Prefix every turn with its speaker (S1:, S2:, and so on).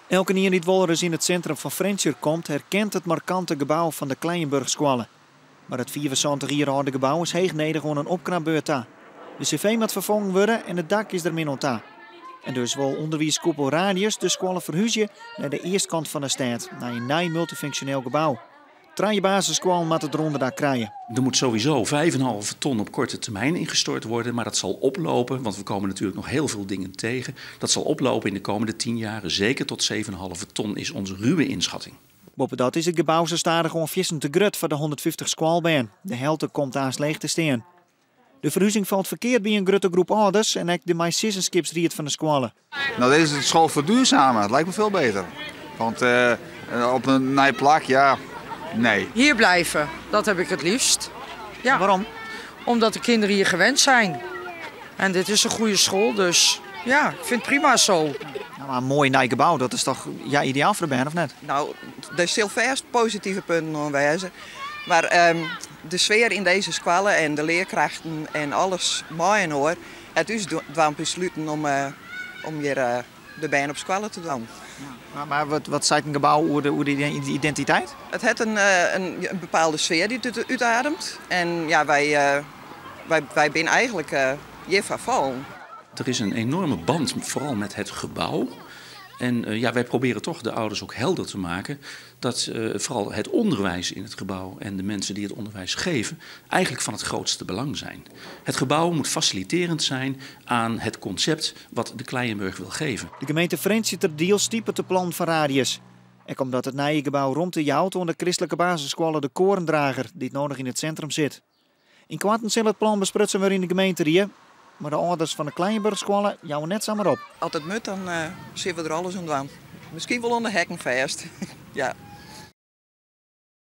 S1: Elke keer die Wolris in het centrum van Frenscher komt, herkent het markante gebouw van de Kleienburg-school. Maar het 74 jaar oude gebouw is heegnedig gewoon een opknapbeurt. De cv moet vervangen worden en het dak is er min aan. En dus wil onderwijskoepel Radius de school verhuizen naar de eerste kant van de stad, naar een nieuw multifunctioneel gebouw. 3 basisscholen moet het ronderdak krijgen.
S2: Er moet sowieso 5,5 ton op korte termijn ingestort worden, maar dat zal oplopen, want we komen natuurlijk nog heel veel dingen tegen. Dat zal oplopen in de komende 10 jaar, zeker tot 7,5 ton is onze ruwe inschatting.
S1: Boven dat is het gebouw zo stadig gewoon vissen te grut voor de 150 schoolbaan. De helte komt haast leeg te staan. De verhuizing valt verkeerd bij een grote groep ouders en ook de meisjessenskipsriet van de scholen.
S3: Nou, deze is de school verduurzamen. Het lijkt me veel beter. Want op een nieuwe plek, ja, nee.
S4: Hier blijven, dat heb ik het liefst. Ja.
S1: Waarom?
S4: Omdat de kinderen hier gewend zijn. En dit is een goede school, dus ja, ik vind het prima zo.
S1: Nou, maar een mooi nieuw gebouw, dat is toch ideaal voor de baan, of net?
S5: Nou, er is heel veel positieve punten aanwezig. Maar de sfeer in deze scholen en de leerkrachten en alles mooi en hoor. Het is dwang besluiten om weer de baan op scholen te doen.
S1: Maar wat zegt een gebouw over de identiteit?
S5: Het heeft een bepaalde sfeer die het uitademt. En ja, wij zijn eigenlijk hiervan vol.
S2: Er is een enorme band, vooral met het gebouw. En wij proberen toch de ouders ook helder te maken dat vooral het onderwijs in het gebouw en de mensen die het onderwijs geven eigenlijk van het grootste belang zijn. Het gebouw moet faciliterend zijn aan het concept wat de Kleienburg wil geven.
S1: De gemeente Frenscher deels type het plan van Radius. En omdat het nieuwe gebouw rond de jouwt onder de christelijke basisschool de korendrager die het nodig in het centrum zit. In kwarten zal het plan besprutsen weer in de gemeente hier. Maar de ouders van de Kleienburg-scholen jouwen net samen op.
S5: Als het moet, dan zien we er alles aan doen. Misschien wel onder hekken vast. Ja.